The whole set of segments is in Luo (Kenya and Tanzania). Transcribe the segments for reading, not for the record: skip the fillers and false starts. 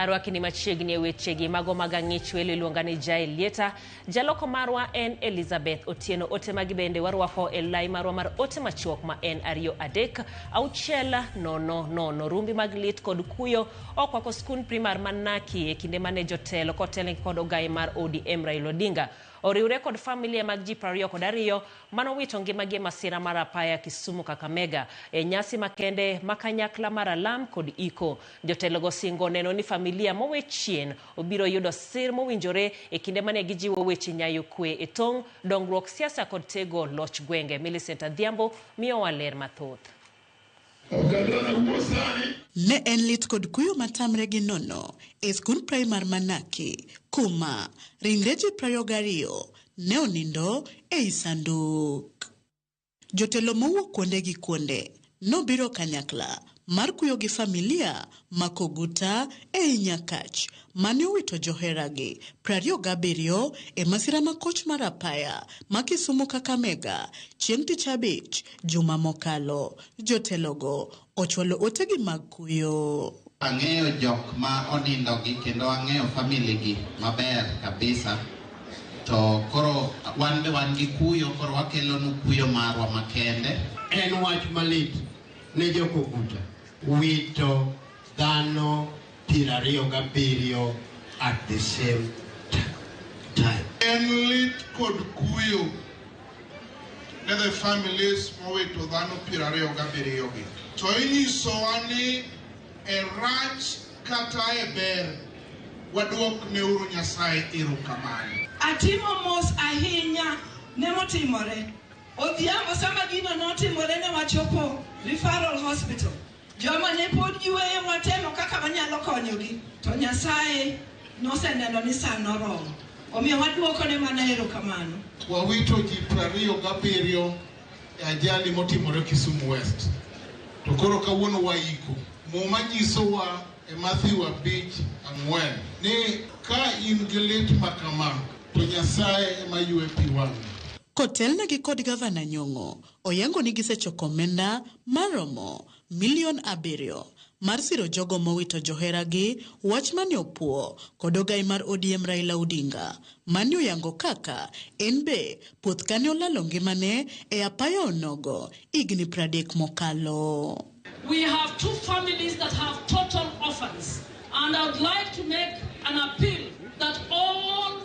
Arwaki ni machiegni wechegi mago magang'ich welo iluongani Jai Lieta. Jaloko marwa en Elizabeth Otieno. Ote magi bende warwako elai marwa mar ote machuok ma en 2-3-0-0. Rumbi mag lit kod kuyo okwako skul primar Naki e kinde mane jotelo kotelo kod ogai mar ODM Raila Odinga oriwre kod familia mag ji 22 manowito ngimagi masira mar apaya Kisumu Kakamega e nyasi makende makanyakla mar alam kod iko. Jotelo go singo neno ni familia mowe chien obiro yudo sir mowinjore e kinde mane gijiwo weche nyayo kwe e tong' dongruok siasa kod tego loch gwenge. Millicent Adhiambo miyo waler mathoth. Ne en lit kod kuyo matamre gi nono e skul primar Naki kuma ringre ji 22 ne onindo e sanduk. Jotelo mowuok kuonde gi kuonde nobiro kanyakla mar kuyo gi familia makoguta e Nyakach mane owito joheragi 27 e masira makoch mar apaya ma Kisumu Kakamega chieng' tich abich juma mokalo. Jotelogo ochwalo otegi mag kuyo. Ang'eyo jok ma onindo gi kendo ang'eyo family gi maber kabisa. To koro wan gi kuyo, koro wakelo nu kuyo marwa makende. En wach malit ne jokoguta wito dhano 27 at the same time. En lit kod kuyo ne the families mowito dhano 27 gi. To inyisowa ni e rach kata e ber waduok ne uru Nyasaye erokamano. Atimo mos ahinya ne motimore. Odhiambo sama gino notimore ne wachopo referral hospital. Joma ne pod yueyo watemo kaka wanyalo konyogi. To Nyasaye noseneno ni sa noromo. Omiyo waduoko ne mana erokamano. Wawito ji 27 e ajali motimore Kisumu West. To koro kawuono waiko. Muma nyisowa e Matthew 5:4 ni ka in gi lit makama to Nyasaye ema ywe pi wang'i. Kotelna gi kod gavana Nyong'o oyango ni gisechoko omenda maromo $7 mar siro jogo mowito joheragi wach mane opuo kod ogai mar ODM Raila Odinga mane oyango kaka en be puoth kane olalo ngimane e apaya onogo igni 30 mokalo. We have 2 families that have total orphans, and I would like to make an appeal that all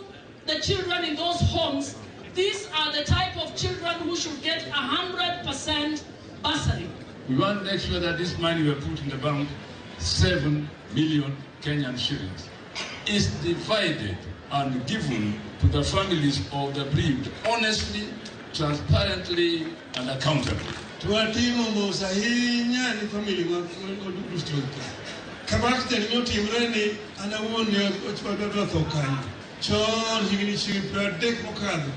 the children in those homes, these are the type of children who should get 100% bursary. We want to make sure that this money we put in the bank, 7 million Kenyan shillings, is divided and given to the families of the bereaved honestly, transparently, and accountably. Tuatimo mosahinya ni family madudustoka. Kabakte ni timreni anawone ochwadwa thokani. Chon higini chigi 30 mokalo.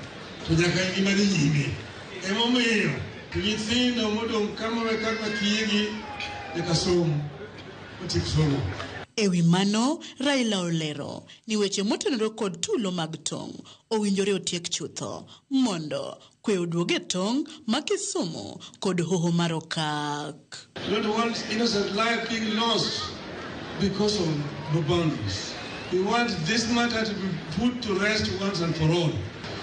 Tujaka ngimagi nyime. Emomiyo nyithindo modong kama wekaka kiyegi nikasomo. Otiksomo. Ewi mano, Raila olero ni weche motenore kod tulo mag tong' owinjore otiek chutho mondo kwe oduoge tong' ma Kisumu kod hoho mar okak. We don't want innocent life being lost because of the boundaries. We want this matter to be put to rest once and for all.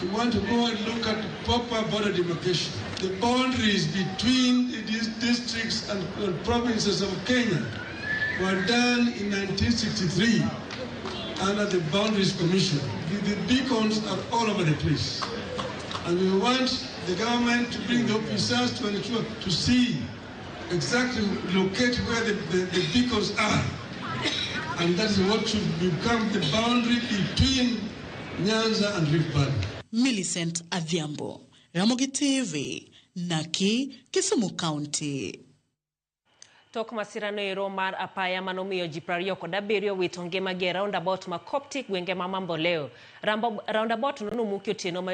We want to go and look at proper border demarcation. The boundaries between these districts and provinces of Kenya were done in 1963 under the Boundaries Commission. The beacons are all over the place. And we want the government to bring the officers to ensure to see exactly locate where the beacons are. And that is what should become the boundary between Nyanza and Rift Valley. Millicent Adhiambo, Ramogi TV, Naki, Kisumu County. Tok masirano ero mar apaya manomiyo ji 27 wito ngimagi e roundabout ma Coptic gwenge ma Mamboleo. Roundabout no muki otieno ma